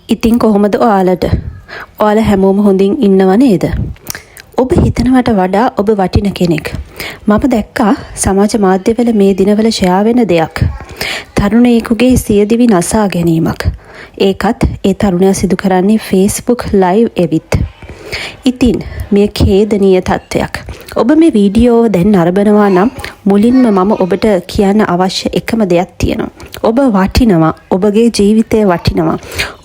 ඉතින් කොහොමද ඔයාලට? ඔයාලා හැමෝම හොඳින් ඉන්නව නේද? ඔබ හිතනවට වඩා ඔබ වටින කෙනෙක්. මම දැක්කා සමාජ මාධ්‍යවල මේ දිනවල ෂෙයා වෙන දෙයක්. තරුණයෙකුගේ සියදිවි නසා ගැනීමක්. ඒකත් ඒ තරුණයා සිදු කරන්නේ Facebook live එවිත්. ඉතින් මේ ඛේදනීය තත්ත්වයක්. ඔබ මේ වීඩියෝව දැන් නරඹනවා නම් මුලින්ම මම ඔබට කියන්න අවශ්‍ය එකම දෙයක් තියෙනවා. ඔබ වටිනවා. ඔබගේ ජීවිතය වටිනවා.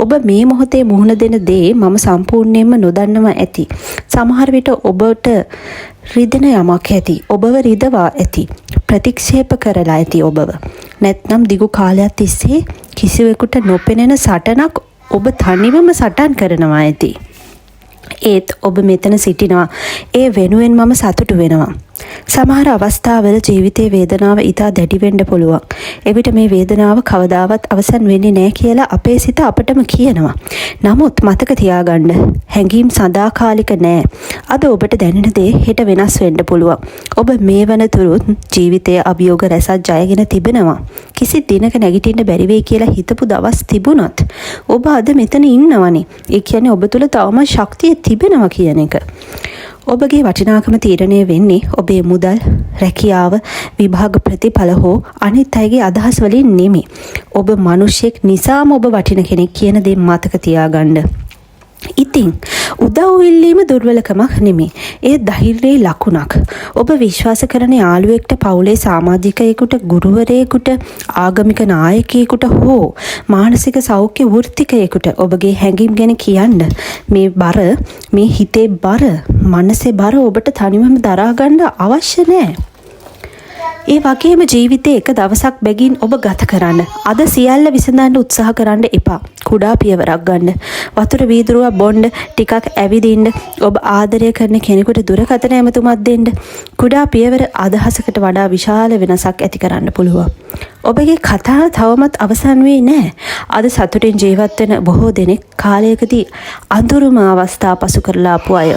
ඔබ මේ මොහොතේ මුහුණ දෙන දේ මම සම්පූර්ණයෙන්ම නොදන්නවා ඇති. සමහර විට ඔබට රිදෙන යමක් ඇති. ඔබව රිදවා ඇති. ප්‍රතික්ෂේප කරලා ඇති ඔබව. නැත්නම් දිගු කාලයක් තිස්සේ කිසිවෙකුට නොපෙනෙන සටනක් ඔබ තනිවම සටන් කරනවා ඇති. ඒත් ඔබ මෙතන සිටිනවා. ඒ වෙනුවෙන් මම සතුටු වෙනවා. සමහර අවස්ථාවල ජීවිතයේ වේදනාව ඉතා දැඩි වෙන්න පුළුවන්. එවිට මේ වේදනාව කවදාවත් අවසන් වෙන්නේ නැහැ කියලා අපේ සිත අපටම කියනවා. නමුත් මතක තියාගන්න, හැඟීම් සදාකාලික නෑ. අද ඔබට දැනෙන දේ හෙට වෙනස් වෙන්න පුළුවන්. ඔබ මේ වනතුරුත් ජීවිතයේ අභියෝග රැසක් ජයගෙන තිබෙනවා. කිසි දිනක නැගිටින්න බැරි වෙයි කියලා හිතපු දවස් තිබුණත් ඔබ අද මෙතන ඉන්නවනේ. ඒ කියන්නේ ඔබ තුල තවම ශක්තිය තිබෙනවා කියන එක. ඔබගේ වටිනාකම තීරණය වෙන්නේ ඔබේ මුදල්, රැකියාව, විභාග ප්‍රතිඵල හෝ අනිත් අයගේ අදහස් වලින් නෙමෙයි. ඔබ මිනිසෙක් නිසාම ඔබ වටින කෙනෙක් කියන දේ මතක තියාගන්න. ඉතින් උදව් ඉල්ලීම දුර්වලකමක් නෙමෙයි. ඒ ධෛර්යයේ ලකුණක්. ඔබ විශ්වාස කරන යාළුවෙක්ට, පවුලේ සමාජිකයෙකුට, ගුරුවරයෙකුට, ආගමික නායකයෙකුට හෝ මානසික සෞඛ්‍ය වෘත්තිකයෙකුට ඔබගේ හැඟීම් ගැන කියන්න. මේ බර, මේ හිතේ බර, මනසේ බර ඔබට තනිවම දරා ගන්න අවශ්‍ය නැහැ. ඒ වගේම ජීවිතේ එක දවසක් බැගින් ඔබ ගත කරන්න. අද සියල්ල විසඳන්න උත්සාහ කරන්න එපා. කුඩා පියවරක් ගන්න. වතුර වීදුරුවක් බොන්න, ටිකක් ඇවිදින්න, ඔබ ආදරය කරන කෙනෙකුට දුරකථන ඇමතුමක් දෙන්න. කුඩා පියවර අදහසකට වඩා විශාල වෙනසක් ඇති කරන්න පුළුවන්. ඔබගේ කතාව තවමත් අවසන් වෙන්නේ නැහැ. අද සතුටින් ජීවත් වෙන බොහෝ දෙනෙක් කාලයකදී අඳුරුම අවස්ථා පසු කරලා ආපු අය.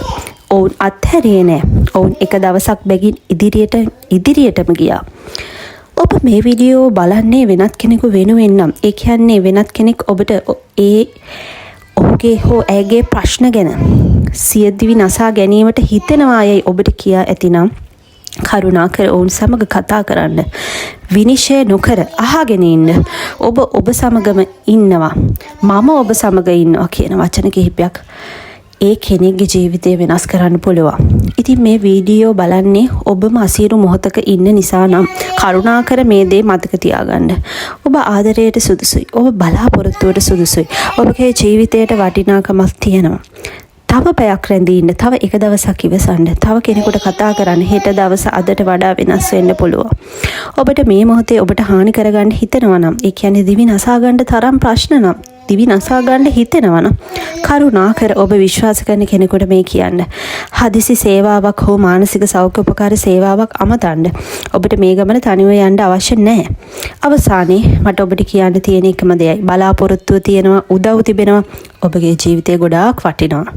ඔවුන් අත්හැරියේ නැහැ. ඔවුන් එක දවසක් බැගින් ඉදිරියටම ගියා. ඔබ මේ වීඩියෝ බලන්නේ වෙනත් කෙනෙකු වෙනුවෙන් නම්, ඒ කියන්නේ වෙනත් කෙනෙක් ඔබට ඔහුගේ හෝ ඇයගේ ප්‍රශ්න ගැන සියදිවි නසා ගැනීමට හිතෙනවා යයි ඔබට කියා ඇතිනම් කරුණාකර ඔවුන් සමග කතා කරන්න. විනිශ්චය නොකර අහගෙන ඉන්න. ඔබ සමගම ඉන්නවා. මම ඔබ සමග ඉන්නවා කියන වචන කිහිපයක් ඒ කෙනෙක්ගේ ජීවිතය වෙනස් කරන්න පුළුවන්. ඉතින් මේ වීඩියෝ බලන්නේ ඔබම අසීරු මොහොතක ඉන්න නිසා නම් කරුණාකර මේ දේ මතක තියාගන්න. ඔබ ආදරයට සුදුසුයි. ඔබ බලාපොරොත්තුවට සුදුසුයි. ඔබගේ ජීවිතයට වටිනාකමක් තියෙනවා. තව පැයක් රැඳී ඉන්න, තව එක දවසක් ඉවසන්න, තව කෙනෙකුට කතා කරන්න. හෙට දවස අදට වඩා වෙනස් වෙන්න පුළුවන්. ඔබට මේ මොහොතේ ඔබට හානි කරගන්න හිතෙනවා නම්, ඒ කියන්නේ දිවි නසා ගන්න තරම් ප්‍රශ්න නම්, දිවි නසා ගන්න හිතෙනවා නම්, කරුණාකර ඔබ විශ්වාස කරන කෙනෙකුට මේ කියන්න. හදිසි සේවාවක් හෝ මානසික සෞඛ්‍ය උපකාර සේවාවක් අමතන්න. ඔබට මේ ගමන තනිව යන්න අවශ්‍ය නැහැ. අවසානයේ මට ඔබට කියන්න තියෙන එකම දෙයයි, බලාපොරොත්තුව තියෙනවා, උදව් තිබෙනවා. ඔබගේ ජීවිතය ගොඩාක් වටිනවා.